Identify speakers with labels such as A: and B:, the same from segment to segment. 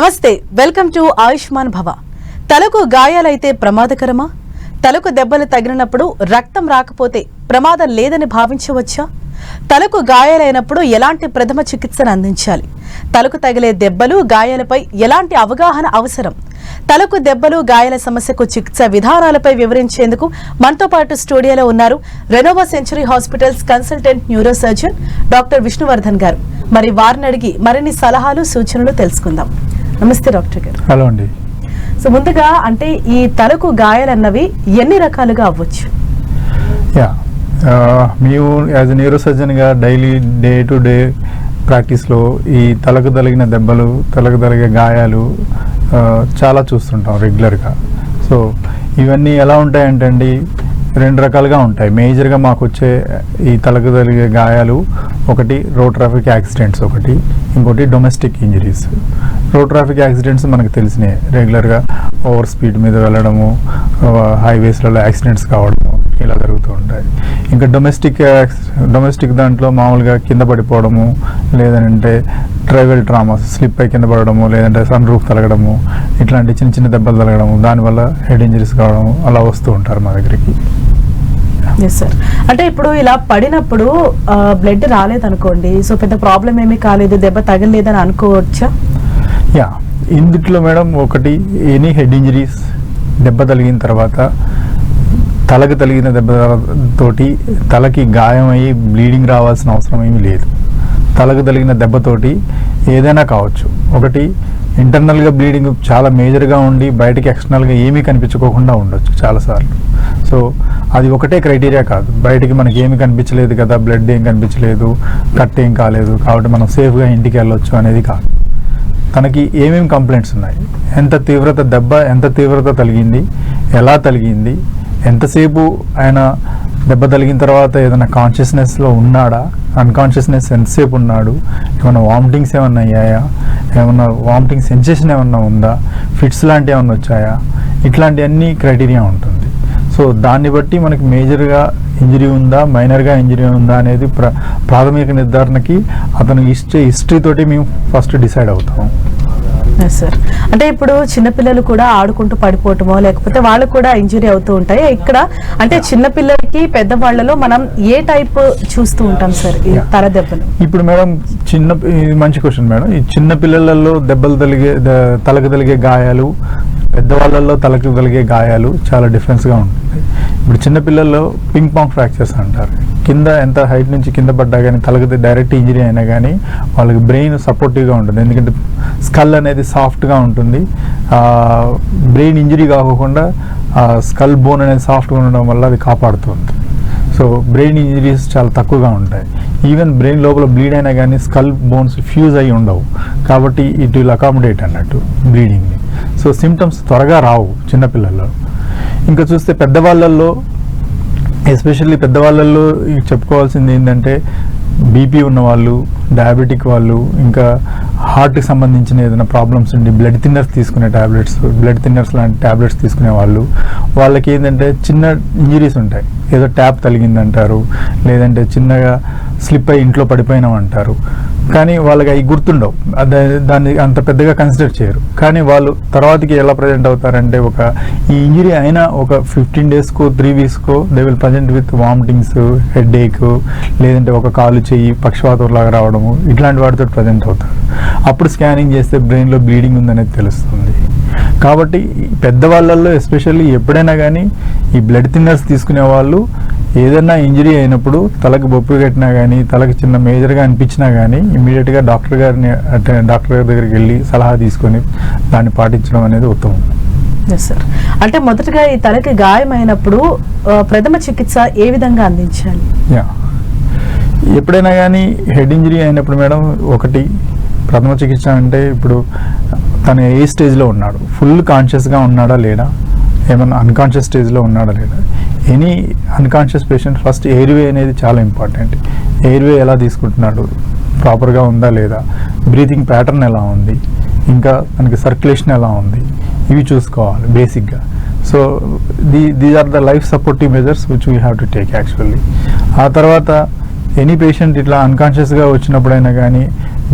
A: నమస్తే, welcome to Ayushman భవ. తలకు గాయాలైతే ప్రమాదకరమా? తలకు దెబ్బలు తగిలినప్పుడు రక్తం రాకపోతే ప్రమాదం లేదని భావించవచ్చా? తలకు గాయాలైనప్పుడు ఎలాంటి ప్రథమ చికిత్సను అందించాలి? తలకు తగిలే దెబ్బలు గాయాలపై ఎలాంటి అవగాహన అవసరం? తలకు దెబ్బలు గాయాల సమస్యకు చికిత్స విధానాలపై వివరించేందుకు మనతో పాటు స్టూడియోలో ఉన్నారు Renova century hospitals consultant neuro surgeon doctor Vishnuvardhan గారు. మరి వారిని అడిగి మరిన్ని సలహాలు సూచనలు తెలుసుకుందాం. నమస్తే డాక్టర్ గారు.
B: హలో అండి.
A: సో ముందుగా అంటే ఈ తలకు గాయాలన్నవి ఎన్ని రకాలుగా అవ్వచ్చు?
B: మేము యాజ్ ఎ న్యూరో సర్జన్గా డైలీ డే టు డే ప్రాక్టీస్లో ఈ తలకు తగిలిన దెబ్బలు, తలకు తగిలే గాయాలు చాలా చూస్తుంటాం రెగ్యులర్గా. సో ఇవన్నీ ఎలా ఉంటాయంటే అండి, రెండు రకాలుగా ఉంటాయి. మేజర్గా మాకు వచ్చే ఈ తలకు తగిలే గాయాలు ఒకటి రోడ్ ట్రాఫిక్ యాక్సిడెంట్స్, ఒకటి ఇంకోటి domestic injuries. Road traffic accidents మనకు తెలిసినాయి, రెగ్యులర్గా ఓవర్ స్పీడ్ మీద వెళ్ళడము, హైవేస్లలో యాక్సిడెంట్స్ కావడము ఇలా జరుగుతూ ఉంటాయి. ఇంకా డొమెస్టిక్ దాంట్లో మామూలుగా కింద పడిపోవడము, లేదంటే ట్రైవల్ ట్రామాస్, స్లిప్ అయి కింద పడడము, లేదంటే సన్ రూఫ్ తలగడము, ఇట్లాంటి చిన్న చిన్న దెబ్బలు తలగడము, దానివల్ల హెడ్ ఇంజరీస్ కావడము అలా వస్తూ ఉంటారు మా దగ్గరికి.
A: Yes sir. అంటే ఇప్పుడు ఇలా పడినప్పుడు బ్లడ్ రాలేదనుకోండి, సో పెద్ద ప్రాబ్లం ఏమీ కాలేదు, దెబ్బ తగలేదని అనుకోవచ్చా?
B: ఇందుట్లో మేడం ఒకటి, ఎనీ హెడ్ ఇంజరీస్ దెబ్బ తగిలిన తర్వాత తలకు తగిలిన దెబ్బతోటి తలకి గాయం అయ్యి బ్లీడింగ్ రావాల్సిన అవసరం ఏమీ లేదు. తలకు తగిలిన దెబ్బతోటి ఏదైనా కావచ్చు. ఒకటి ఇంటర్నల్గా బ్లీడింగ్ చాలా మేజర్గా ఉండి బయటకి ఎక్స్టర్నల్గా ఏమీ కనిపించుకోకుండా ఉండొచ్చు చాలాసార్లు. సో అది ఒకటే క్రైటీరియా కాదు. బయటికి మనకి ఏమీ కనిపించలేదు కదా, బ్లడ్ ఏం కనిపించలేదు, కట్ ఏం కాలేదు కాబట్టి మనం సేఫ్గా ఇంటికి వెళ్ళొచ్చు అనేది కాదు. తనకి ఏమేమి కంప్లైంట్స్ ఉన్నాయి, ఎంత తీవ్రత దెబ్బ, ఎంత తీవ్రత తగిలింది, ఎలా తగిలింది, ఎంతసేపు ఆయన దెబ్బ తగిలిన తర్వాత ఏదైనా కాన్షియస్నెస్లో ఉన్నాడా, అన్కాన్షియస్నెస్ ఎంతసేపు ఉన్నాడు, ఏమైనా వామిటింగ్స్ ఏమన్నా అయ్యాయా, ఏమన్నా వామిటింగ్ సెన్సేషన్ ఏమన్నా ఉందా, ఫిట్స్ లాంటివి ఏమన్నా వచ్చాయా, ఇట్లాంటి అన్ని క్రైటీరియా ఉంటుంది. సో దాన్ని బట్టి మనకి మేజర్గా ఇంజరీ ఉందా, మైనర్గా ఇంజరీ ఉందా అనేది ప్రాథమిక నిర్ధారణకి అతను హిస్టరీతోటి మేము ఫస్ట్ డిసైడ్ అవుతాము.
A: సార్, అంటే ఇప్పుడు చిన్నపిల్లలు కూడా ఆడుకుంటూ పడిపోవటమో లేకపోతే వాళ్ళకు కూడా ఇంజరీ అవుతూ ఉంటాయి. ఇక్కడ అంటే చిన్నపిల్లలకి పెద్దవాళ్లలో మనం ఏ టైప్ చూస్తూ ఉంటాం సార్ ఈ తల దెబ్బలు?
B: ఇప్పుడు మేడం ఇది మంచి క్వశ్చన్ మేడం. ఈ చిన్న పిల్లలలో తలకు తగిలే గాయాలు, పెద్దవాళ్ళల్లో తలకు తగిలే గాయాలు చాలా డిఫరెన్స్గా ఉంటుంది. ఇప్పుడు చిన్నపిల్లల్లో పింగ్ పాంగ్ ఫ్రాక్చర్స్ అంటారు. కింద ఎంత హైట్ నుంచి కింద పడ్డా కానీ తలకు డైరెక్ట్ ఇంజరీ అయినా కానీ వాళ్ళకి బ్రెయిన్ సపోర్టివ్గా ఉంటుంది. ఎందుకంటే స్కల్ అనేది సాఫ్ట్గా ఉంటుంది. బ్రెయిన్ ఇంజరీ కాకుండా స్కల్ బోన్ అనేది సాఫ్ట్గా ఉండడం వల్ల అది కాపాడుతుంది. సో బ్రెయిన్ ఇంజరీస్ చాలా తక్కువగా ఉంటాయి. ఈవెన్ బ్రెయిన్ లోపల బ్లీడ్ అయినా కానీ స్కల్ బోన్స్ ఫ్యూజ్ అయ్యి ఉండవు కాబట్టి ఇట్ విల్ అకామిడేట్ అన్నట్టు బ్లీడింగ్ని. సో సిమ్టమ్స్ త్వరగా రావు చిన్నపిల్లల్లో. ఇంకా చూస్తే పెద్దవాళ్ళల్లో, ఎస్పెషల్లీ పెద్దవాళ్ళల్లో చెప్పుకోవాల్సింది ఏంటంటే బీపీ ఉన్నవాళ్ళు, డయాబెటిక్ వాళ్ళు, ఇంకా హార్ట్కి సంబంధించిన ఏదైనా ప్రాబ్లమ్స్ ఉండి బ్లడ్ థిన్నర్స్ తీసుకునే బ్లడ్ థిన్నర్స్ లాంటి ట్యాబ్లెట్స్ తీసుకునే వాళ్ళకి ఏంటంటే చిన్న ఇంజరీస్ ఉంటాయి. ఏదో ట్యాప్ తగిలిందంటారు, లేదంటే చిన్నగా స్లిప్ అయ్యి ఇంట్లో పడిపోయినామంటారు. కానీ వాళ్ళకి అవి గుర్తుండవు, దాన్ని అంత పెద్దగా కన్సిడర్ చేయరు. కానీ వాళ్ళు తర్వాతకి ఎలా ప్రజెంట్ అవుతారంటే ఈ ఇంజరీ అయినా ఒక 15 daysకో 3 weeksకో they will present with vomitings, headache, లేదంటే ఒక కాలు చెయ్యి పక్షవాతం లాగా రావడము, ఇట్లాంటి వాటితో ప్రజెంట్ అవుతారు. అప్పుడు స్కానింగ్ చేస్తే బ్రెయిన్లో బ్లీడింగ్ ఉందనేది తెలుస్తుంది. కాబట్టి పెద్దవాళ్ళల్లో ఎస్పెషల్లీ ఎప్పుడైనా కానీ ఈ బ్లడ్ థిన్నర్స్ తీసుకునే వాళ్ళు ఏదైనా ఇంజరీ అయినప్పుడు తలకు బొప్పు కట్టినా కానీ, తలకు చిన్న మేజర్గా అనిపించినా కానీ ఇమీడియట్గా డాక్టర్ గారి దగ్గరికి వెళ్ళి సలహా తీసుకొని దాన్ని పాటించడం అనేది ఉత్తమం.
A: సార్, అంటే మొదటగా ఈ తలకి గాయమైనప్పుడు ప్రథమ చికిత్స ఏ విధంగా అందించాలి?
B: ఎప్పుడైనా కానీ హెడ్ ఇంజరీ అయినప్పుడు మేడం ఒకటి ప్రథమ చికిత్స అంటే ఇప్పుడు తను ఏ స్టేజ్లో ఉన్నాడు, ఫుల్ కాన్షియస్గా ఉన్నాడా లేడా, ఏమన్నా అన్కాన్షియస్ స్టేజ్లో ఉన్నాడా లేదా. Any unconscious patient first airway అనేది చాలా ఇంపార్టెంట్. ఎయిర్వే ఎలా తీసుకుంటున్నాడు, ప్రాపర్గా ఉందా లేదా, బ్రీతింగ్ ప్యాటర్న్ ఎలా ఉంది, ఇంకా మనకి సర్క్యులేషన్ ఎలా ఉంది, ఇవి చూసుకోవాలి బేసిక్గా. So these are the life supportive measures which we have to take actually. ఆ తర్వాత ఎనీ పేషెంట్ ఇట్లా అన్కాన్షియస్గా వచ్చినప్పుడైనా కానీ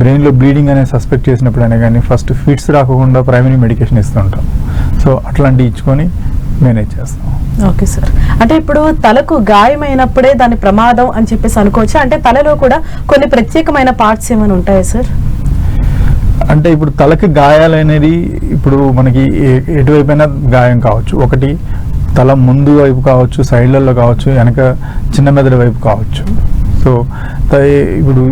B: బ్రెయిన్లో బ్లీడింగ్ అనేది సస్పెక్ట్ చేసినప్పుడైనా కానీ ఫస్ట్ ఫిట్స్ రాకుండా ప్రైమరీ మెడికేషన్ ఇస్తుంటాం. సో అట్లాంటివి ఇచ్చుకొని మేనేజ్ చేస్తాం.
A: Okay sir. అంటే ఇప్పుడు తలకు గాయమైనప్పుడే దాని ప్రమాదం అని చెప్పేసి అనుకోవచ్చు. అంటే తలలో కూడా కొన్ని ప్రత్యేకమైన పార్ట్స్ ఏమైనా ఉంటాయా సార్?
B: అంటే ఇప్పుడు తలకి గాయాలు అనేది ఇప్పుడు మనకి ఎటువైపైనా గాయం కావచ్చు. ఒకటి తల ముందు వైపు కావచ్చు, సైడ్లలో కావచ్చు, వెనక చిన్న మెదడు వైపు కావచ్చు. సో ఇప్పుడు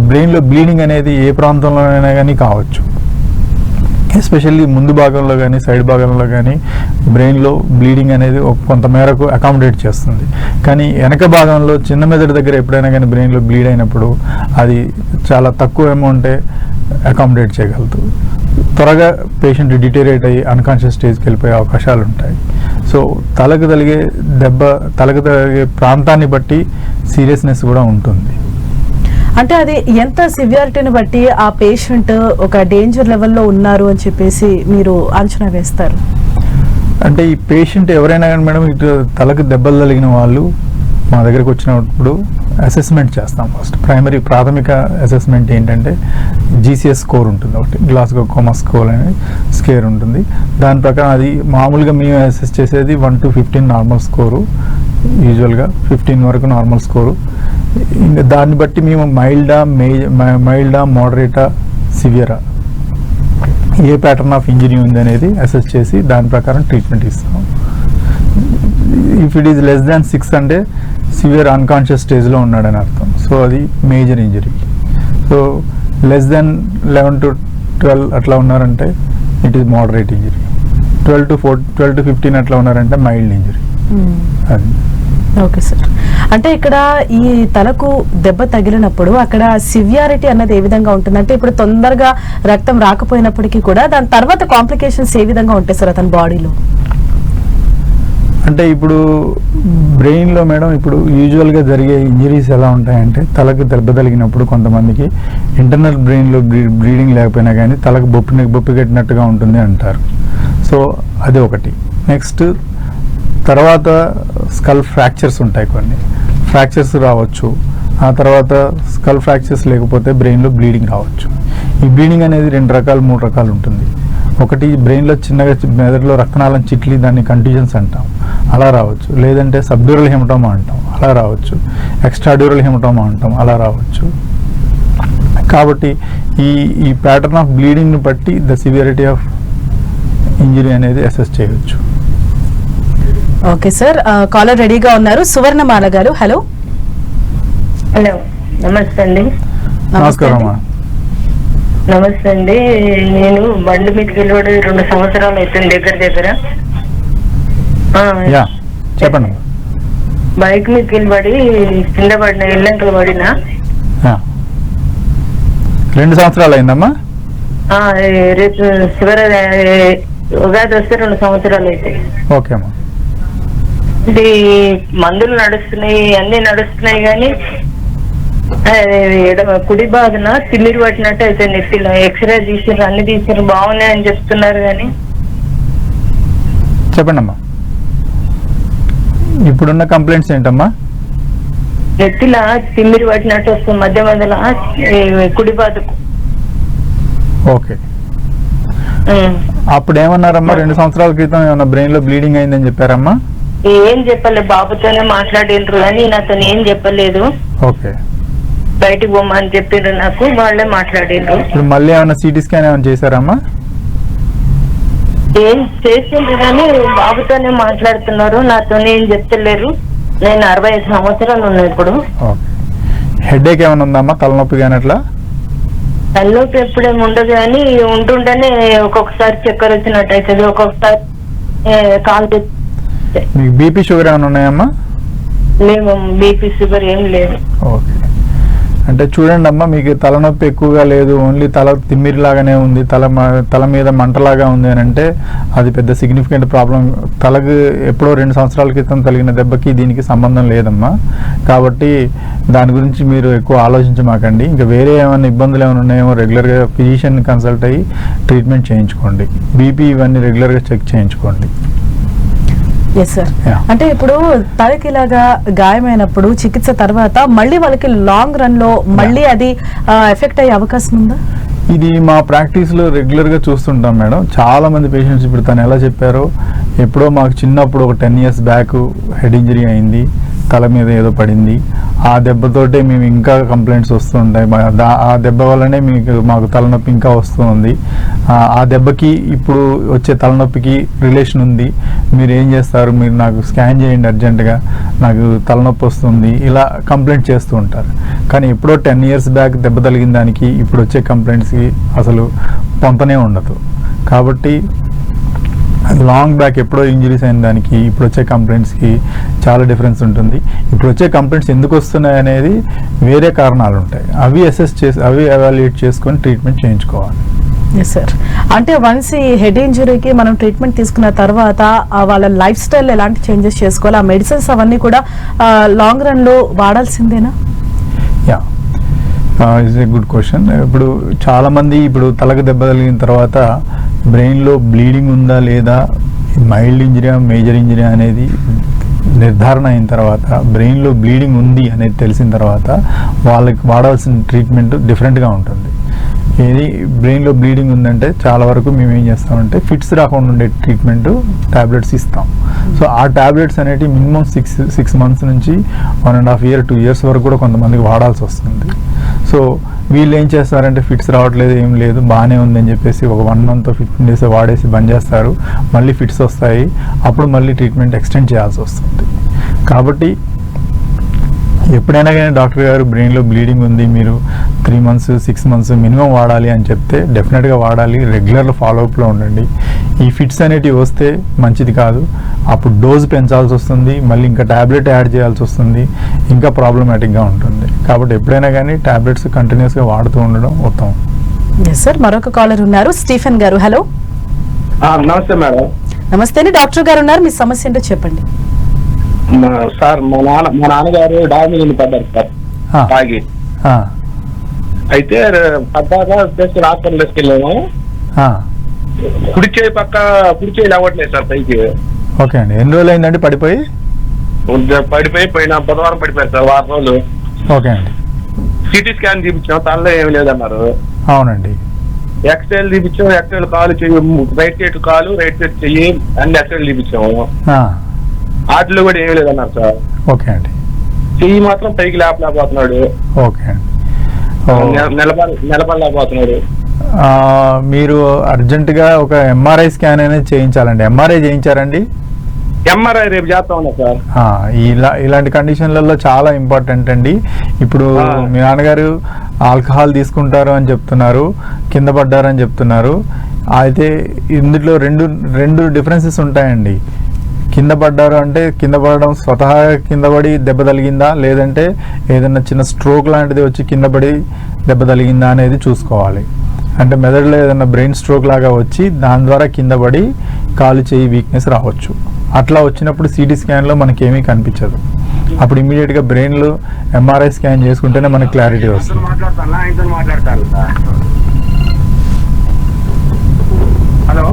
B: బ్రెయిన్లో బ్లీడింగ్ అనేది ఏ ప్రాంతంలోనైనా కానీ కావచ్చు. ఎస్పెషల్లీ ముందు భాగంలో కానీ సైడ్ భాగంలో కానీ బ్రెయిన్లో బ్లీడింగ్ అనేది కొంత మేరకు అకామిడేట్ చేస్తుంది. కానీ వెనక భాగంలో చిన్న మెదడు దగ్గర ఎప్పుడైనా కానీ బ్రెయిన్లో బ్లీడ్ అయినప్పుడు అది చాలా తక్కువ అమౌంటే అకామిడేట్ చేయగలదు. త్వరగా పేషెంట్ డిటేరియట్ అయ్యి అన్కాన్షియస్ స్టేజ్కి వెళ్ళిపోయే అవకాశాలు ఉంటాయి. సో తలకు తగిలే దెబ్బ, తలకు తగిలే ప్రాంతాన్ని బట్టి సీరియస్నెస్ కూడా ఉంటుంది.
A: అంటే అది ఎంత సివియారిటీని బట్టి ఆ పేషెంట్ ఒక డేంజర్ లెవెల్లో ఉన్నారు అని చెప్పేసి మీరు అంచనా వేస్తారు?
B: అంటే ఈ పేషెంట్ ఎవరైనా కానీ మేడం ఇటు తలకు దెబ్బలు తగిలిన వాళ్ళు మా దగ్గరికి వచ్చినప్పుడు అసెస్మెంట్ చేస్తాం. ఫస్ట్ ప్రాథమిక అసెస్మెంట్ ఏంటంటే జీసీఎస్ స్కోర్ ఉంటుంది, ఒకటి గ్లాస్గో కోమా స్కోర్ అనే స్కేర్ ఉంటుంది. దాని ప్రకారం అది మామూలుగా మేము అసెస్ చేసేది 1 to 15 నార్మల్ స్కోరు, యూజువల్గా 15 వరకు నార్మల్ స్కోరు. ఇంకా దాన్ని బట్టి మేము మైల్డా మోడరేటా సివియరా ఏ ప్యాటర్న్ ఆఫ్ ఇంజరీ ఉంది అనేది అసెస్ చేసి దాని ప్రకారం ట్రీట్మెంట్ ఇస్తాం. If it is less than 6 అంటే సివియర్ అన్కాన్షియస్ స్టేజ్లో ఉన్నాడని అర్థం. సో అది major injury. So less than 11 to 12 అట్లా ఉన్నారంటే it is moderate injury. 12 to 15 అట్లా ఉన్నారంటే మైల్డ్ ఇంజరీ. అది
A: ఓకే సార్. అంటే ఇక్కడ ఈ తలకు దెబ్బ తగిలినప్పుడు అక్కడ సివియారిటీ అన్నది ఏ విధంగా ఉంటుంది? అంటే ఇప్పుడు తొందరగా రక్తం రాకపోయినప్పటికీ కూడా దాని తర్వాత కాంప్లికేషన్స్ ఏ విధంగా ఉంటాయి సార్ అతని బాడీలో?
B: అంటే ఇప్పుడు బ్రెయిన్లో మేడం ఇప్పుడు యూజువల్గా జరిగే ఇంజరీస్ ఎలా ఉంటాయంటే తలకు దెబ్బ తగిలినప్పుడు కొంతమందికి ఇంటర్నల్ బ్రెయిన్లో బ్లీడింగ్ లేకపోయినా కానీ తలకు బొప్పి కట్టినట్టుగా ఉంటుంది అంటారు. సో అది ఒకటి. నెక్స్ట్ తర్వాత స్కల్ ఫ్రాక్చర్స్ ఉంటాయి, కొన్ని ఫ్రాక్చర్స్ రావచ్చు. ఆ తర్వాత స్కల్ ఫ్రాక్చర్స్ లేకపోతే బ్రెయిన్లో బ్లీడింగ్ రావచ్చు. ఈ బ్లీడింగ్ అనేది 2 రకాలు 3 రకాలు ఉంటుంది. ఒకటి బ్రెయిన్లో చిన్నగా మెదడులో రక్తనాళం చిట్లి, దాన్ని కంట్యూజన్స్ అంటాం, అలా రావచ్చు. లేదంటే సబ్డ్యూరల్ హెమటోమా అంటాం, అలా రావచ్చు. ఎక్స్ట్రాడ్యూరల్ హెమటోమా అంటాం, అలా రావచ్చు. కాబట్టి ఈ ప్యాటర్న్ ఆఫ్ బ్లీడింగ్ని బట్టి ద సివియారిటీ ఆఫ్ ఇంజరీ అనేది అసెస్ చేయవచ్చు.
A: Okay sir. కాలర్ రెడీగా ఉన్నారు, సువర్ణమాల గారు. హలో.
C: హలో, నమస్తే అండి.
B: నమస్కారం.
C: నమస్తే అండి. నేను బండి మీదకి వెళ్ళి 2 సంవత్సరాలు అవుతుంది దగ్గర.
B: చెప్పండి.
C: బైక్ మీదకి వెళ్ళి కింద పడిన, ఎల్లంకలు పడిన.
B: 2 సంవత్సరాలు అయిందమ్మా?
C: రేపు ఉగాది వస్తే 2 సంవత్సరాలు అయితే.
B: ఓకే అమ్మా.
C: ఇది మందులు నడుస్తున్నాయి, అన్ని నడుస్తున్నాయి, కానీ కుడి బాధన తిమ్మిరి పట్టినట్టు అయితే నెత్తిలో ఎక్స్రే తీసారు, అన్ని తీసారు, బాగున్నాయని చెప్తున్నారు. కానీ
B: చెప్పండి అమ్మా, ఇప్పుడున్న కంప్లైంట్స్ ఏంటమ్మా?
C: నెత్తిలా తిమ్మిరి పట్టినట్టు వస్తుంది మధ్య మధ్యలో కుడి బాధకు.
B: ఓకే. అప్పుడు ఏమన్నారమ్మా? 2 సంవత్సరాల క్రితం ఏమన్నా బ్రెయిన్ లో బ్లీడింగ్ అయిందని చెప్పారమ్మా?
C: ఏం చెప్పలేదు, బాబుతోనే మాట్లాడిండ్రు కానీ నాతో ఏం చెప్పలేదు.
B: ఓకే.
C: బయటికి పోమని చెప్పిండ్రు నాకు, వాళ్ళే మాట్లాడిండ్రు.
B: ఇప్పుడు మళ్ళీ ఏమైనా సిటీ స్కాన్ ఏమైనా చేశారమ్మా?
C: ఏం చేసిండ్రు కానీ బాబుతోనే మాట్లాడుతున్నారు, నాతో ఏం చెప్తలేరు. నేను 65 సంవత్సరాలు ఉన్నా ఇప్పుడు.
B: హెడ్ ఏక్ ఏమైనా ఉందమ్మా? తలనొప్పి కానీ అట్లా?
C: తలనొప్పి ఎప్పుడేమి ఉండదు, కానీ ఉంటుంటేనే ఒక్కొక్కసారి చక్కెర వచ్చినట్టు అవుతుంది, ఒక్కొక్కసారి కాలు.
B: మీకు బీపీ షుగర్ ఏమైనా ఉన్నాయమ్మా?
C: మేము బీపీ షుగర్ ఏం లేదు.
B: ఓకే. అంటే చూడండి అమ్మా, మీకు తలనొప్పి ఎక్కువగా లేదు, ఓన్లీ తల తిమ్మిరిలాగానే ఉంది, తల మీద మంటలాగా ఉంది అని అంటే అది పెద్ద సిగ్నిఫికెంట్ ప్రాబ్లం. తలకు ఎప్పుడో 2 సంవత్సరాల క్రితం తగిలిన దెబ్బకి దీనికి సంబంధం లేదమ్మా. కాబట్టి దాని గురించి మీరు ఎక్కువ ఆలోచించమాకండి. ఇంకా వేరే ఏమైనా ఇబ్బందులు ఏమైనా ఉన్నాయేమో రెగ్యులర్గా ఫిజిషియన్ కన్సల్ట్ అయ్యి ట్రీట్మెంట్ చేయించుకోండి. బీపీ ఇవన్నీ రెగ్యులర్గా చెక్ చేయించుకోండి.
A: Yes sir.
B: Yeah.
A: అంటే ఇప్పుడు తలకి ఇలాగా గాయమైనప్పుడు చికిత్స తర్వాత మళ్ళీ వాళ్ళకి లాంగ్ రన్ లో మళ్ళీ అది ఎఫెక్ట్ అయ్యే అవకాశం ఉందా?
B: ఇది మా ప్రాక్టీస్లో రెగ్యులర్గా చూస్తుంటాం మేడం. చాలా మంది పేషెంట్స్ ఇప్పుడు తను ఎలా చెప్పారో, ఎప్పుడో మాకు చిన్నప్పుడు ఒక 10 years బ్యాక్ హెడ్ ఇంజరీ అయింది, తల మీద ఏదో పడింది, ఆ దెబ్బతోటే మేము ఇంకా కంప్లైంట్స్ వస్తుంటాయి, ఆ దెబ్బ వల్లనే మాకు తలనొప్పి ఇంకా వస్తుంది, ఆ దెబ్బకి ఇప్పుడు వచ్చే తలనొప్పికి రిలేషన్ ఉంది, మీరు ఏం చేస్తారు, మీరు నాకు స్కాన్ చేయండి అర్జెంటుగా, నాకు తలనొప్పి వస్తుంది, ఇలా కంప్లైంట్ చేస్తూ ఉంటారు. కానీ ఎప్పుడో 10 years బ్యాక్ దెబ్బ తగిలిన దానికి ఇప్పుడు వచ్చే కంప్లైంట్స్కి అసలు పొంతనే ఉండదు. కాబట్టి లాంగ్ బ్యాక్ ఎప్పుడో ఇంజరీస్ అయిన దానికి ఇప్పుడు వచ్చే కంప్లైంట్స్కి చాలా డిఫరెన్స్ ఉంటుంది. ఇప్పుడు వచ్చే కంప్లైంట్స్ ఎందుకు వస్తున్నాయి అనేది వేరే కారణాలు ఉంటాయి, అవి అవి ఎవాల్యుయేట్ చేసుకొని ట్రీట్మెంట్ చేయించుకోవాలి.
A: Yes sir. అంటే వన్స్ ఈ హెడ్ ఇంజరీకి మనం ట్రీట్మెంట్ తీసుకున్న తర్వాత వాళ్ళ లైఫ్ స్టైల్ ఎలాంటి చేంజెస్ చేసుకోవాలి, ఆ మెడిసిన్స్ అవన్నీ కూడా లాంగ్ రన్ లో వాడాల్సిందేనా?
B: Yeah, is a good question. ఇప్పుడు చాలామంది ఇప్పుడు తలకు దెబ్బ తగిలిన తర్వాత బ్రెయిన్లో బ్లీడింగ్ ఉందా లేదా, మైల్డ్ ఇంజరీ మేజర్ ఇంజరీ అనేది నిర్ధారణ అయిన తర్వాత, బ్రెయిన్లో బ్లీడింగ్ ఉంది అనేది తెలిసిన తర్వాత వాళ్ళకి వాడాల్సిన ట్రీట్మెంట్ డిఫరెంట్గా ఉంటుంది. ఏది బ్రెయిన్లో బ్లీడింగ్ ఉందంటే చాలా వరకు మేము ఏం చేస్తామంటే ఫిట్స్ రాకుండా ఉండే ట్రీట్మెంట్ టాబ్లెట్స్ ఇస్తాం. సో ఆ టాబ్లెట్స్ అనేవి మినిమం 6 months నుంచి 1.5 year 2 years వరకు కూడా కొంతమందికి వాడాల్సి వస్తుంది. సో వీళ్ళు ఏం చేస్తారంటే ఫిట్స్ రావట్లేదు, ఏం లేదు, బాగానే ఉందని చెప్పేసి ఒక 1 month 15 days వాడేసి బంద్ చేస్తారు, మళ్ళీ ఫిట్స్ వస్తాయి, అప్పుడు మళ్ళీ ట్రీట్మెంట్ ఎక్స్టెండ్ చేయాల్సి వస్తుంది. కాబట్టి ఎప్పుడైనా కానీ డాక్టర్ గారు బ్రెయిన్లో బ్లీడింగ్ ఉంది, మీరు 3 months 6 months మినిమం వాడాలి అని చెప్తే డెఫినెట్గా వాడాలి, రెగ్యులర్ ఫాలోఅప్లో ఉండండి. ఈ ఫిట్స్ అనేటివి వస్తే మంచిది కాదు, అప్పుడు డోస్ పెంచాల్సి వస్తుంది, మళ్ళీ ఇంకా ట్యాబ్లెట్ యాడ్ చేయాల్సి వస్తుంది, ఇంకా ప్రాబ్లమాటిక్గా ఉంటుంది. కాబట్టి ఎప్పుడైనా కానీ ట్యాబ్లెట్స్ కంటిన్యూస్గా వాడుతూ ఉండడం ఉత్తమం.
A: Yes sir. మరొక కాలర్ ఉన్నారు, స్టీఫెన్ గారు. హలో.
D: నమస్తే మేడం.
A: నమస్తే అండి, డాక్టర్ గారు ఉన్నారు, మీ సమస్య ఏంటో చెప్పండి.
D: సార్ మా నాన్నగారు డామిని పడ్డారు సార్ తాగి. అయితే పడ్డాక హాస్పిటల్ తీసుకెళ్ళాము. కుడి చేయి లేవట్లేదు సార్ పైకి.
B: ఓకే అండి. ఎన్ని రోజులు అయిందండి పడిపోయి?
D: పోయిన బుధవారం పడిపోయారు సార్, 1 రోజులు.
B: ఓకే అండి.
D: సిటీ స్కాన్ చూపించాం, తనలో ఏమి లేదన్నారు.
B: అవునండి.
D: ఎక్స్రేలు చూపించాం, ఎక్స్రేలు కాలు చెయ్యి, రైట్ సైడ్ కాలు రైట్ సైడ్ చెయ్యి అన్ని ఎక్స్రేలు చూపించాము, వాటిలో కూడా ఏమి లేదన్నారు సార్.
B: ఓకే అండి.
D: చెయ్యి మాత్రం పైకి లేపలేకపోతున్నాడు.
B: ఓకే అండి.
D: నిలబడలేకపోతున్నాడు.
B: మీరు అర్జెంటుగా ఒక ఎంఆర్ఐ స్కాన్ అనేది చేయించాలండి. ఎంఆర్ఐ చేయించారండి?
D: ఎంఆర్ఐ రేపు చేస్తా ఉన్నా సార్.
B: ఇలాంటి కండిషన్లలో చాలా ఇంపార్టెంట్ అండి. ఇప్పుడు మీ నాన్నగారు ఆల్కహాల్ తీసుకుంటారు అని చెప్తున్నారు, కింద పడ్డారని చెప్తున్నారు. అయితే ఇందులో రెండు డిఫరెన్సెస్ ఉంటాయండి. కింద పడ్డారు అంటే కింద పడడం స్వతహా కింద పడి దెబ్బ తగిలిందా, లేదంటే ఏదైనా చిన్న స్ట్రోక్ లాంటిది వచ్చి కింద పడి దెబ్బ తగిలిందా అనేది చూసుకోవాలి. అంటే మెదడులో ఏదైనా బ్రెయిన్ స్ట్రోక్ లాగా వచ్చి దాని ద్వారా కింద పడి కాలు చేయి వీక్నెస్ రావచ్చు. అట్లా వచ్చినప్పుడు సిటీ స్కాన్లో మనకి ఏమీ కనిపించదు, అప్పుడు ఇమీడియట్గా బ్రెయిన్లో ఎంఆర్ఐ స్కాన్ చేసుకుంటేనే మనకి క్లారిటీ వస్తుంది.
D: హలో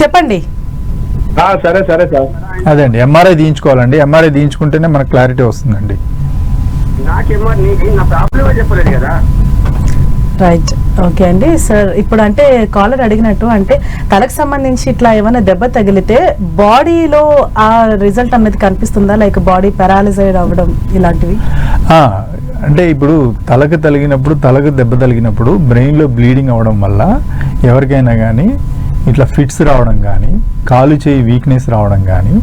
A: చెప్పండి.
D: సరే సరే సార్.
B: అదే అండి, ఎంఆర్ఐ తీయించుకోవాలండి. ఎంఆర్ఐ తీయించుకుంటేనే మనకు క్లారిటీ వస్తుందండి.
D: చెప్పలేదు కదా.
A: రైట్. ఓకే అండి సార్. ఇప్పుడు అంటే కాలర్ అడిగినట్టు అంటే తలకు సంబంధించి ఇట్లా ఏమైనా దెబ్బ తగిలితే బాడీలో ఆ రిజల్ట్ అనేది కనిపిస్తుందా, లైక్ బాడీ పారాలైజ్డ్ అవ్వడం ఇలాంటివి?
B: అంటే ఇప్పుడు తలకు దెబ్బ తగిలినప్పుడు బ్రెయిన్లో బ్లీడింగ్ అవ్వడం వల్ల ఎవరికైనా కానీ ఇట్లా ఫిట్స్ రావడం కానీ, కాలు చేయి వీక్నెస్ రావడం కానీ,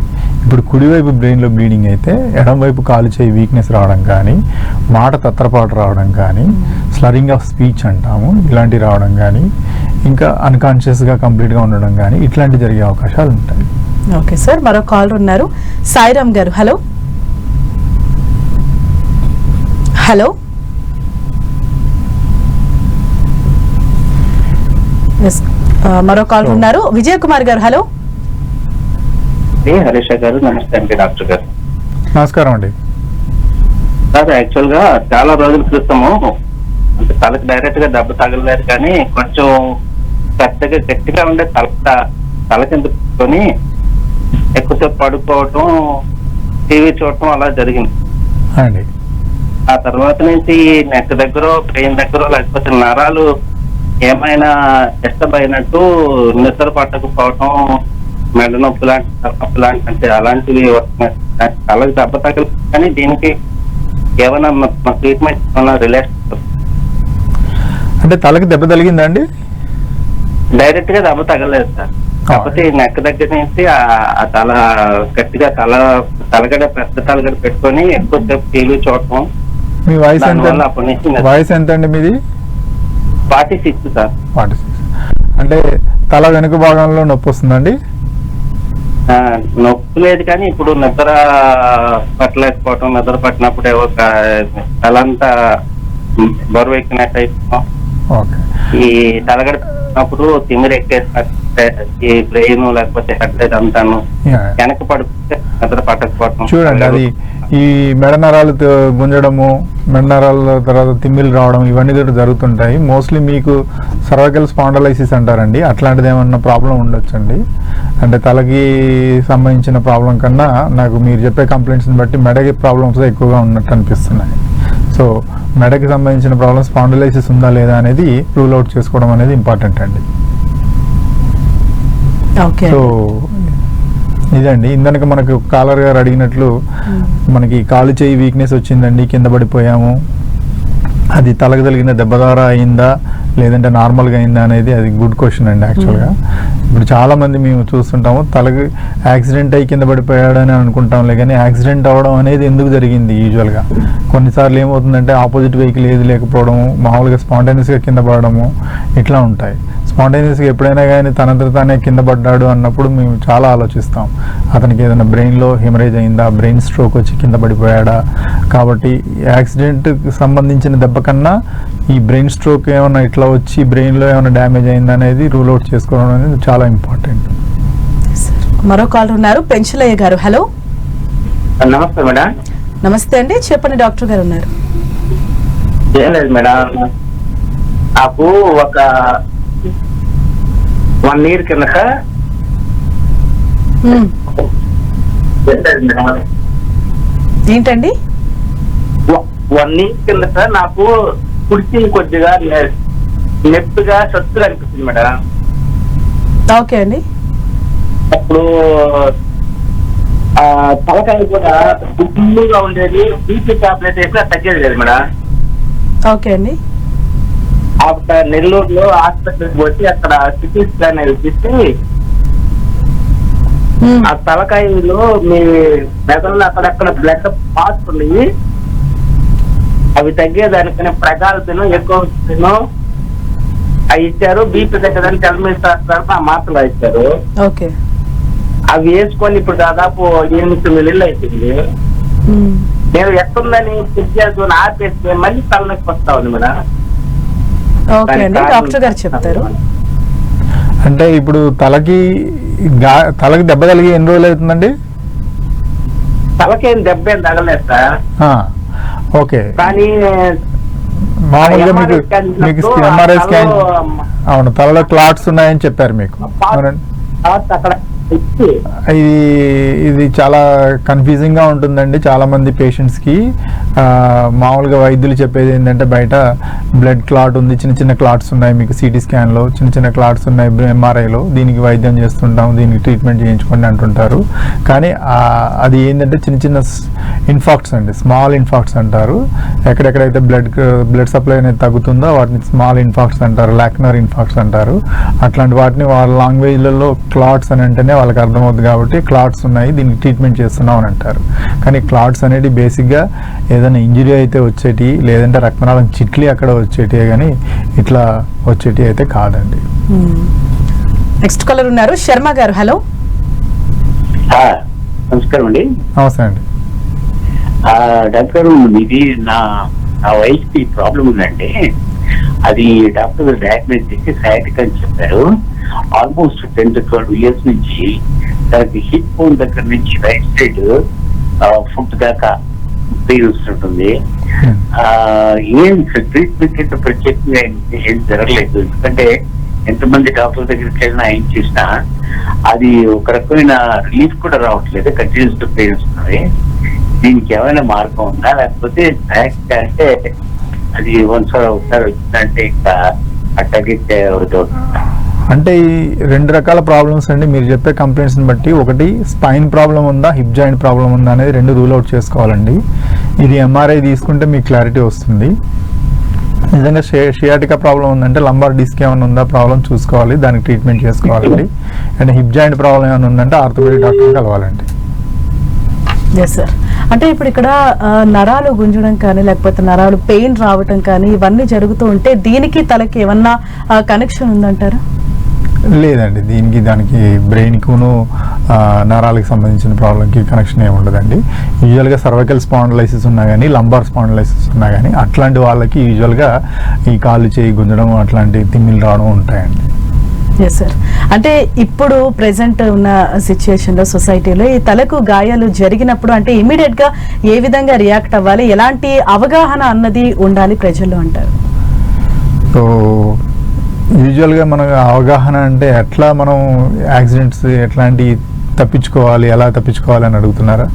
B: ఇప్పుడు కుడివైపు బ్రెయిన్లో బ్లీడింగ్ అయితే ఎడంవైపు కాలు చేయి వీక్నెస్ రావడం కానీ, మాట తత్తరపాటు రావడం కానీ, స్లరింగ్ ఆఫ్ స్పీచ్ అంటాము, ఇలాంటివి రావడం కానీ, ఇంకా అన్కాన్షియస్గా కంప్లీట్గా ఉండడం కానీ, ఇట్లాంటివి జరిగే అవకాశాలు ఉంటాయి.
A: Okay sir. మరో కాలర్ ఉన్నారు, సాయిరామ్ గారు. హలో. హలో. మరో కాల్ ఉన్నారు, విజయ్ కుమార్ గారు. హలో.
E: హరీష గారు నమస్తే అండి. డాక్టర్ గారు
B: నమస్కారం అండి.
E: సార్ యాక్చువల్ గా చాలా రోజుల క్రితము అంటే తలకు డైరెక్ట్ గా దెబ్బ తగలలేదు, కానీ కొంచెం పెద్దగా గట్టిగా ఉండే తల కింద పెట్టుకొని ఎక్కువసేపు పడుకోవటం, టీవీ చూడటం అలా జరిగింది.
B: అండి.
E: ఆ తర్వాత నుంచి నెక్ దగ్గర, బ్రెయిన్ దగ్గర, లేకపోతే నరాలు ఏమైనా డిస్టర్బ్ అయినట్టు నిద్ర పట్టకపోవటం, మెడ నొప్పి లాంటి అంటే అలాంటివి వస్తున్నాయి. తలకు దెబ్బ తగలేదు కానీ దీనికి ఏమైనా ట్రీట్మెంట్ ఏమైనా రిలాక్స్
B: అంటే తలకి దెబ్బ తగిలిందా అండి?
E: డైరెక్ట్ గా దెబ్బ తగలేదు సార్. కాకపోతే నెక్ దగ్గర నుంచి ఆ తల గట్టిగా తలగడ పెద్ద తలగడ పెట్టుకొని ఎక్కువసేపు టీవీ చూడటం.
B: మీ వయసు ఎంత?
E: అప్పటి నుంచి
B: వయసు ఎంత అండి మీది?
E: 46 సార్.
B: 46. అంటే తల వెనుక భాగంలో నొప్పి వస్తుందండి?
E: నొప్పి లేదు కానీ ఇప్పుడు నిద్ర పట్టలేకపోవటం, నిద్ర పట్టినప్పుడే ఒక తలంతా బరువు ఎక్కినట్టు అయిపోతాం. ఈ తలగడ పెట్టినప్పుడు తిమిరి ఎక్కేసినట్టు ఈ బ్రెయిన్ లేకపోతే హెడ్ అంతాను వెనక పడిపోతే నిద్ర పట్టకపోవటం.
B: చూడండి, అది ఈ మెడ నరాలు గుంజడము, మెడ నరాల తర్వాత తిమ్మిలు రావడం ఇవన్నీ కూడా జరుగుతుంటాయి. మోస్ట్లీ మీకు సర్వైకల్ స్పాండలైసిస్ అంటారండి, అట్లాంటిది ఏమన్నా ప్రాబ్లం ఉండొచ్చండి. అంటే తలకి సంబంధించిన ప్రాబ్లం కన్నా నాకు మీరు చెప్పే కంప్లైంట్స్ని బట్టి మెడకి ప్రాబ్లమ్స్ ఎక్కువగా ఉన్నట్టు అనిపిస్తున్నాయి. సో మెడకి సంబంధించిన ప్రాబ్లమ్ స్పాండలైసిస్ ఉందా లేదా అనేది రూల్ అవుట్ చేసుకోవడం అనేది ఇంపార్టెంట్ అండి. సో ఇదండి, ఇందాక మనకు కాలర్ గారు అడిగినట్లు మనకి కాలు చేయి వీక్నెస్ వచ్చిందండి, కింద పడిపోయాము, అది తలకు తగిలిన దెబ్బ ద్వారా అయిందా లేదంటే నార్మల్గా అయిందా అనేది అది గుడ్ క్వశ్చన్ అండి. యాక్చువల్గా ఇప్పుడు చాలామంది మేము చూస్తుంటాము తలకి యాక్సిడెంట్ అయ్యి కింద పడిపోయాడని అనుకుంటాంలే, కానీ యాక్సిడెంట్ అవ్వడం అనేది ఎందుకు జరిగింది? యూజువల్గా కొన్నిసార్లు ఏమవుతుందంటే ఆపోజిట్ వెహికల్ ఏది లేకపోవడము, మామూలుగా స్పాంటేనియస్గా కింద పడడము ఇట్లా ఉంటాయి. స్పాంటేనియస్గా ఎప్పుడైనా కానీ తనంతట తానే కింద పడ్డాడు అన్నప్పుడు మేము చాలా ఆలోచిస్తాం, అతనికి ఏదైనా బ్రెయిన్లో హెమరేజ్ అయిందా, బ్రెయిన్ స్ట్రోక్ వచ్చి కింద పడిపోయాడా. కాబట్టి యాక్సిడెంట్కి సంబంధించిన దెబ్బ కన్నా ఈ బ్రెయిన్ స్ట్రోక్ ఏమైనా ఇట్లా వచ్చి బ్రెయిన్లో ఏమైనా డ్యామేజ్ అయిందా అనేది రూల్ అవుట్ చేసుకోవడం అనేది చాలా ఇంపార్టెంట్.
A: మరో కాల్ ఉన్నారు, పెంచులయ్య గారు. హలో,
E: నమస్తే మేడం.
A: నమస్తే అండి, చెప్పండి. డాక్టర్ గారు ఉన్నారు.
E: ఏం లేదు మేడం, నాకు ఒక 1 year కిందట
A: ఏంటండి?
E: 1 year కిందట నాకు కుర్చీ కొద్దిగా నొప్పిగా సత్తుగా అనిపిస్తుంది మేడం.
A: ఓకే అండి.
E: అప్పుడు తలకాయ కూడా గుడ్డుగా ఉండేది, బీపీ టాబ్లెట్ వేసినా తగ్గేది లేదు మేడం.
A: ఓకే అండి.
E: నెల్లూరులో హాస్పిటల్కి పోతే అక్కడ సిటీ స్కాన్ తీసి ఆ తలకాయలో మీ మెదడులో అక్కడక్కడ బ్లడ్ పార్ట్స్ ఉన్నాయి, అవి తగ్గేదానికనే ప్రగాల్పిను ఎక్కువ అవి ఇచ్చారు. బీపీ తగ్గదని తెలమిస్తారు, ఆ మాత్రలు ఇచ్చారు.
A: ఓకే.
E: అవి వేసుకొని ఇప్పుడు దాదాపు 8-9 నెలలు అయిపోయింది. నేను ఎక్కడుందని చెక్ చేసుకుని ఆపేస్తే మళ్ళీ తలనొప్పి వస్తా ఉంది మేడం.
A: ఓకే అండి, డాక్టర్ గారు చెప్తారు.
B: అంటే ఇప్పుడు తలకి దెబ్బ తగిలి ఎన్ని రోజులు అవుతుందండి?
E: తలకేం దెబ్బ ఏం తగలేదు సార్.
B: ఓకే,
E: కానీ
B: మామూలుగా మీకు ఎంఆర్ఐ స్కాన్, అవును, తలలో క్లాట్స్ ఉన్నాయని చెప్పారు మీకు.
E: అక్కడ
B: ఇది చాలా కన్ఫ్యూజింగ్గా ఉంటుందండి చాలా మంది పేషెంట్స్కి. మామూలుగా వైద్యులు చెప్పేది ఏంటంటే బయట బ్లడ్ క్లాట్ ఉంది, చిన్న చిన్న క్లాట్స్ ఉన్నాయి, మీకు సిటీ స్కాన్లో చిన్న చిన్న క్లాట్స్ ఉన్నాయి, ఎంఆర్ఐలో దీనికి వైద్యం చేస్తుంటాం, దీనికి ట్రీట్మెంట్ చేయించుకోండి అంటుంటారు. కానీ అది ఏంటంటే చిన్న చిన్న ఇన్ఫాక్ట్స్ అండి, స్మాల్ ఇన్ఫాక్ట్స్ అంటారు. ఎక్కడెక్కడైతే బ్లడ్ సప్లై అనేది తగ్గుతుందో వాటిని స్మాల్ ఇన్ఫాక్ట్స్ అంటారు, లాక్నర్ ఇన్ఫాక్ట్స్ అంటారు. అట్లాంటి వాటిని వాళ్ళ లాంగ్వేజ్లలో క్లాట్స్ అని అంటేనే వాళ్ళకి అర్థమవుతుంది కాబట్టి క్లాట్స్ ఉన్నాయి, దీనికి ట్రీట్మెంట్ చేస్తున్నాం అని అంటారు. కానీ క్లాట్స్ అనేది బేసిక్గా ఏదైనా ఇంజరీ అయితే వచ్చేటి, లేదంటే రక్తనాళం చిట్లి అక్కడ వచ్చేటి, కానీ ఇట్లా వచ్చేటి అయితే కాదండి.
A: నెక్స్ట్ కాలర్ ఉన్నారు, శర్మ గారు. హలో,
E: నమస్కారం అండి.
B: నమస్తే అండి.
E: డాక్టర్, ఇది నా వైఫ్ కి ప్రాబ్లం ఉందండి. అది డాక్టర్ డయాగ్నోస్ చేసి సయాటిక్ అని చెప్పారు. ఆల్మోస్ట్ 10 to 12 years నుంచి దానికి హిప్ బోన్ దగ్గర నుంచి రైట్ సైడ్ ఫుట్ దాకా పెయిన్ వస్తుంటుంది. ఏం ట్రీట్మెంట్ అంటే ప్రత్యేకంగా ఏం జరగలేదు, ఎందుకంటే ఎంతమంది డాక్టర్ దగ్గరికి వెళ్ళినా ఏం చేసినా అది ఒక రకమైన రిలీఫ్ కూడా రావట్లేదు, కంటిన్యూస్ పెయిన్స్ ఉన్నాయి. దీనికి ఏమైనా మార్గం ఉందా, లేకపోతే డైరెక్ట్ అంటే అది ఒకసారి వచ్చిందంటే ఇంకా అట్టగిట్టే
B: అంటే ఈ 2 రకాల ప్రాబ్లమ్స్ అండి. మీరు చెప్పే కంప్లైంట్స్ ని బట్టి ఒకటి స్పైన్ ప్రాబ్లం ఉందా, హిప్ జాయింట్ ప్రాబ్లం ఉందా అనేది 2 రూల్ అవుట్ చేసుకోవాలండి. ఇది ఎంఆర్ఐ తీసుకుంటే మీకు క్లారిటీ వస్తుంది. నిజంగా షియాటికా ప్రాబ్లం ఉందంటే లంబార్ డిస్క్ ఏమైనా ఉందా ప్రాబ్లం చూసుకోవాలి, దానికి ట్రీట్మెంట్ చేసుకోవాలండి. అండ్ హిప్ జాయింట్ ప్రాబ్లం ఏమైనా ఉందంటే ఆర్థోపెడిక్ డాక్టర్ కలవాలండి.
A: Yes sir. అంటే ఇప్పుడు ఇక్కడ నరాలు గుంజడం కానీ లేకపోతే నరాలు పెయిన్ రావటం కానీ ఇవన్నీ జరుగుతూ ఉంటే దీనికి తలకి ఏమన్నా కనెక్షన్ ఉందంటారా?
B: లేదండి, దానికి బ్రెయిన్కును నరాలకు సంబంధించిన ప్రాబ్లంకి కనెక్షన్ ఏమి ఉండదండి. యూజువల్గా సర్వైకల్ స్పాండిలైసిస్ ఉన్నా కానీ, లంబార్ స్పాండిలైసిస్ ఉన్నా కానీ అట్లాంటి వాళ్ళకి యూజువల్గా ఈ కాళ్ళు చేయి గుంజడం అట్లాంటి తిమ్మిలు రావడం ఉంటాయండి.
A: Yes sir. అంటే ఇప్పుడు ప్రెసెంట్ ఉన్న సిచ్యుయేషన్లో సొసైటీలో ఈ తలకు గాయాలు జరిగినప్పుడు అంటే ఇమీడియట్గా ఏ విధంగా రియాక్ట్ అవ్వాలి, ఎలాంటి అవగాహన అన్నది ఉండాలి ప్రజల్లో అంటారు?
B: సో యూజువల్గా మనకు అవగాహన అంటే ఎట్లా మనం యాక్సిడెంట్స్ ఎట్లాంటి తప్పించుకోవాలి, ఎలా తప్పించుకోవాలి అని అడుగుతున్నారా?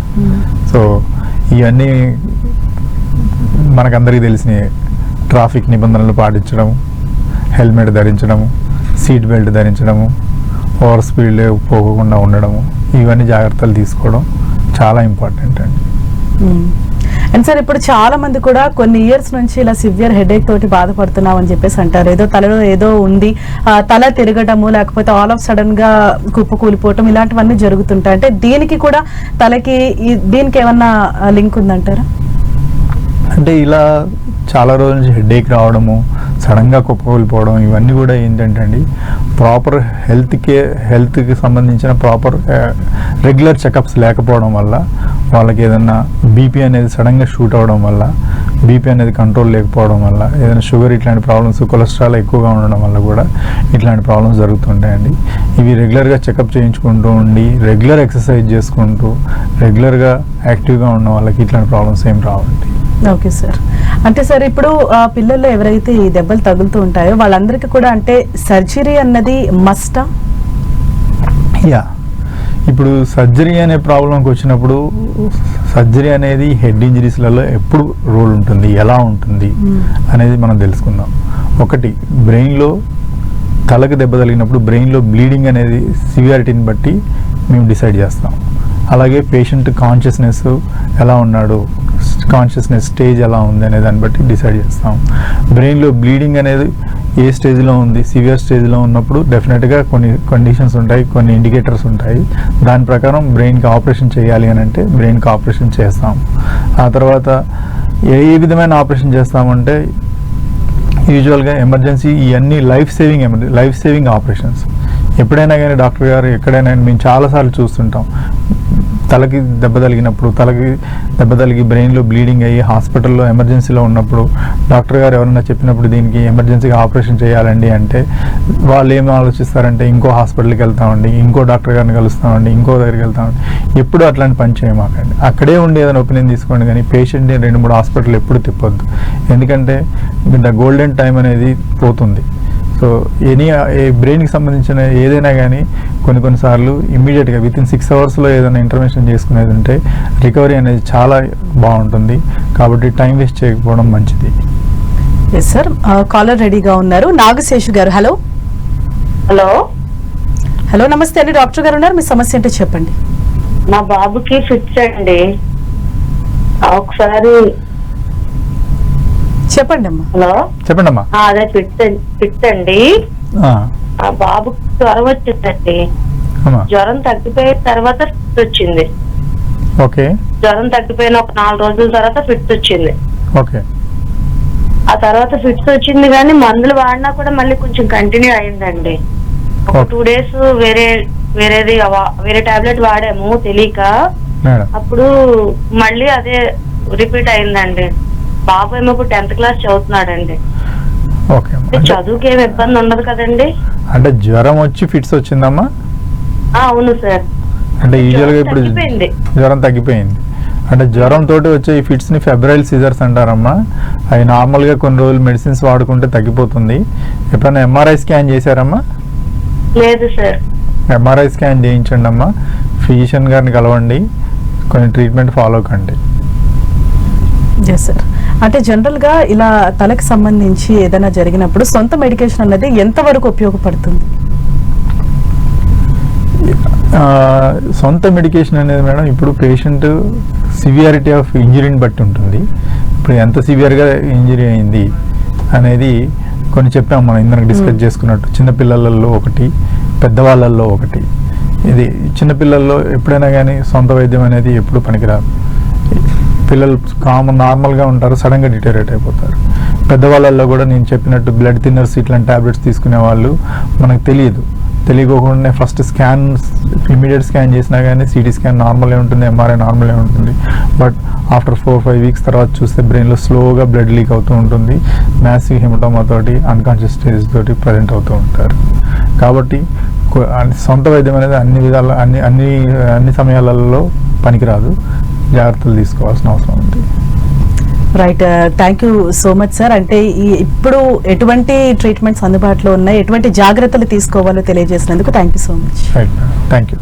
B: సో ఇవన్నీ మనకందరికీ తెలిసినవి. ట్రాఫిక్ నిబంధనలు పాటించడం, హెల్మెట్ ధరించడము, సీట్ బెల్ట్ ధరించడము, ఓవర్ స్పీడ్ పోకుండా ఉండడము, ఇవన్నీ జాగ్రత్తలు తీసుకోవడం చాలా ఇంపార్టెంట్ అండి.
A: అండ్ సార్ ఇప్పుడు చాలా మంది కూడా కొన్ని ఇయర్స్ నుంచి ఇలా సివియర్ హెడేక్ తోటి బాధపడుతున్నాం అని చెప్పేసి అంటారు. ఏదో తలలో ఏదో ఉంది, తల తిరగటము లేకపోతే ఆల్ ఆఫ్ సడన్ గా కుప్పకూలిపోవటం ఇలాంటివన్నీ జరుగుతుంటాయి. అంటే దీనికి కూడా తలకి దీనికి ఏమన్నా లింక్ ఉందంటారా?
B: అంటే ఇలా చాలా రోజుల నుంచి హెడేక్ రావడము, సడన్గా కుప్పకూలిపోవడం ఇవన్నీ కూడా ఏంటంటే అండి ప్రాపర్ హెల్త్కి సంబంధించిన ప్రాపర్ రెగ్యులర్ చెకప్స్ లేకపోవడం వల్ల, వాళ్ళకి ఏదైనా బీపీ అనేది సడన్గా షూట్ అవ్వడం వల్ల, బీపీ అనేది కంట్రోల్ లేకపోవడం వల్ల, ఏదైనా షుగర్ ఇట్లాంటి ప్రాబ్లమ్స్, కొలెస్ట్రాల్ ఎక్కువగా ఉండడం వల్ల కూడా ఇట్లాంటి ప్రాబ్లమ్స్ జరుగుతుంటాయండి. ఇవి రెగ్యులర్గా చెకప్ చేయించుకుంటూ ఉండి, రెగ్యులర్ ఎక్సర్సైజ్ చేసుకుంటూ, రెగ్యులర్గా యాక్టివ్గా ఉన్న వాళ్ళకి ఇట్లాంటి ప్రాబ్లమ్స్ ఏం రావండి.
A: Okay sir. అంటే సార్ ఇప్పుడు పిల్లల్లో ఎవరైతే ఈ దెబ్బలు తగులుతూ ఉంటాయో వాళ్ళందరికీ కూడా అంటే సర్జరీ అన్నది మస్టా?
B: యా, ఇప్పుడు సర్జరీ అనే ప్రాబ్లంకి వచ్చినప్పుడు సర్జరీ అనేది హెడ్ ఇంజరీస్లలో ఎప్పుడు రోల్ ఉంటుంది, ఎలా ఉంటుంది అనేది మనం తెలుసుకుందాం. ఒకటి, బ్రెయిన్లో తలకు దెబ్బ తగిలినప్పుడు బ్రెయిన్లో బ్లీడింగ్ అనేది సివియారిటీని బట్టి మేము డిసైడ్ చేస్తాం. అలాగే పేషెంట్ కాన్షియస్నెస్ ఎలా ఉన్నాడు, కాన్షియస్నెస్ స్టేజ్ ఎలా ఉంది అనే దాన్ని బట్టి డిసైడ్ చేస్తాం. బ్రెయిన్లో బ్లీడింగ్ అనేది ఏ స్టేజ్లో ఉంది, సివియర్ స్టేజ్లో ఉన్నప్పుడు డెఫినెట్గా కొన్ని కండిషన్స్ ఉంటాయి, కొన్ని ఇండికేటర్స్ ఉంటాయి. దాని ప్రకారం బ్రెయిన్కి ఆపరేషన్ చేయాలి అని అంటే బ్రెయిన్కి ఆపరేషన్ చేస్తాం. ఆ తర్వాత ఏ విధమైన ఆపరేషన్ చేస్తామంటే యూజువల్గా ఎమర్జెన్సీ ఇవన్నీ లైఫ్ సేవింగ్ ఆపరేషన్స్. ఎప్పుడైనా కానీ డాక్టర్ గారు ఎక్కడైనా మేము చాలాసార్లు చూస్తుంటాం, తలకి దెబ్బ తగిలి బ్రెయిన్లో బ్లీడింగ్ అయ్యి హాస్పిటల్లో ఎమర్జెన్సీలో ఉన్నప్పుడు డాక్టర్ గారు ఎవరైనా చెప్పినప్పుడు దీనికి ఎమర్జెన్సీగా ఆపరేషన్ చేయాలండి అంటే వాళ్ళు ఏం ఆలోచిస్తారంటే ఇంకో హాస్పిటల్కి వెళ్తామండి, ఇంకో డాక్టర్ గారిని కలుస్తామండి, ఇంకో దగ్గరికి వెళ్తామండి. ఎప్పుడు అట్లాంటి పని చేయమాకండి. అక్కడే ఉండి ఏదైనా ఒపీనియన్ తీసుకోండి, కానీ పేషెంట్ని 2-3 హాస్పిటల్ ఎప్పుడు తిప్పొద్దు. ఎందుకంటే ద గోల్డెన్ టైం అనేది పోతుంది. సో బ్రెయిన్కి సంబంధించిన ఏదైనా కానీ కొన్నిసార్లు ఇమ్మీడియట్గా వితిన్ 6 అవర్స్లో ఏదైనా ఇంటర్వెన్షన్ చేసుకునేది ఉంటే రికవరీ అనేది చాలా బాగుంటుంది. కాబట్టి టైం వేస్ట్ చేయకపోవడం మంచిది.
A: Yes sir. కాలర్ రెడీగా ఉన్నారు, నాగశేషు గారు. హలో
C: హలో
A: హలో నమస్తే అండి, డాక్టర్ గారు ఉన్నారు, మీ సమస్య ఏంటో చెప్పండి.
C: మా బాబుకి ఫిట్స్ అండి. ఒకసారి
A: చెప్పండి అమ్మా.
C: హలో
B: చెప్పండి అమ్మా.
C: అదే ఫిట్స్ అండి. ఆ బాబుకి జ్వరం వచ్చిందండి. జ్వరం తగ్గిపోయిన తర్వాత ఫిట్స్ వచ్చింది.
B: ఓకే.
C: జ్వరం తగ్గిపోయిన ఒక 4 రోజుల తర్వాత ఫిట్స్ వచ్చింది.
B: ఓకే.
C: ఆ తర్వాత ఫిట్స్ వచ్చింది కానీ మందులు వాడినా కూడా మళ్ళీ కొంచెం కంటిన్యూ అయిందండి. ఒక 2 days వేరే టాబ్లెట్ వాడాము తెలియక, అప్పుడు మళ్ళీ అదే రిపీట్ అయిందండి. బాబు ఏమో ఇప్పుడు 10th క్లాస్ చదువుతున్నాడండి. చదువుకి ఏమి ఇబ్బంది ఉండదు కదండి?
B: అంటే జ్వరం వచ్చి ఫిట్స్ వచ్చిందమ్మా?
C: అవును సార్.
B: అంటే యూజువల్గా ఇప్పుడు జ్వరం తగ్గిపోయింది. అంటే జ్వరం తోటి వచ్చే ఈ ఫిట్స్ ని ఫెబ్రైల్ సీజర్స్ అంటారమ్మా. అవి నార్మల్గా కొన్ని రోజులు మెడిసిన్స్ వాడుకుంటే తగ్గిపోతుంది. ఎప్పుడైనా ఎంఆర్ఐ స్కాన్ చేశారమ్మా?
C: లేదు సార్.
B: ఎంఆర్ఐ స్కాన్ చేయించండి అమ్మా, ఫిజిషియన్ గారిని కలవండి, కొన్ని ట్రీట్మెంట్ ఫాలో కండి.
A: Yes sir. అంటే జనరల్గా ఇలా తలకు సంబంధించి ఏదైనా జరిగినప్పుడు సొంత మెడికేషన్ అనేది ఎంతవరకు ఉపయోగపడుతుంది?
B: సొంత మెడికేషన్ అనేది మేడం ఇప్పుడు పేషెంట్ సివియారిటీ ఆఫ్ ఇంజరీని బట్టి ఉంటుంది. ఇప్పుడు ఎంత సివియర్గా ఇంజరీ అయింది అనేది కొన్ని చెప్పాము మనం ఇందాక డిస్కస్ చేసుకున్నట్టు. చిన్నపిల్లలలో ఒకటి, పెద్దవాళ్ళల్లో ఒకటి. ఇది చిన్నపిల్లల్లో ఎప్పుడైనా కానీ సొంత వైద్యం అనేది ఎప్పుడు పనికిరాదు. పిల్లలు నార్మల్గా ఉంటారు, సడన్గా డిటేరేట్ అయిపోతారు. పెద్దవాళ్ళల్లో కూడా నేను చెప్పినట్టు బ్లడ్ థిన్నర్స్ ఇట్లాంటి ట్యాబ్లెట్స్ తీసుకునే వాళ్ళు మనకు తెలియకోకుండా ఫస్ట్ స్కాన్ ఇమీడియట్ స్కాన్ చేసినా కానీ సిటీ స్కాన్ నార్మలే ఉంటుంది, ఎంఆర్ఐ నార్మలే ఉంటుంది. బట్ ఆఫ్టర్ 4-5 వీక్స్ తర్వాత చూస్తే బ్రెయిన్లో స్లోగా బ్లడ్ లీక్ అవుతూ ఉంటుంది. మ్యాసివ్ హెమటోమా తోటి అన్కాన్షియస్ స్టేజ్ తోటి ప్రజెంట్ అవుతూ ఉంటారు. కాబట్టి సొంత వైద్యం అనేది అన్ని విధాల అన్ని సమయాలలో పనికిరాదు, జాగ్రత్తలు తీసుకోవాల్సిన అవసరం ఉంది.
A: Right, thank you so much sir. అంటే ఇప్పుడు ఎటువంటి ట్రీట్మెంట్స్ అందుబాటులో ఉన్నాయి, ఎటువంటి జాగ్రత్తలు తీసుకోవాలో తెలియజేసినందుకు thank you so much.
B: Right, thank you.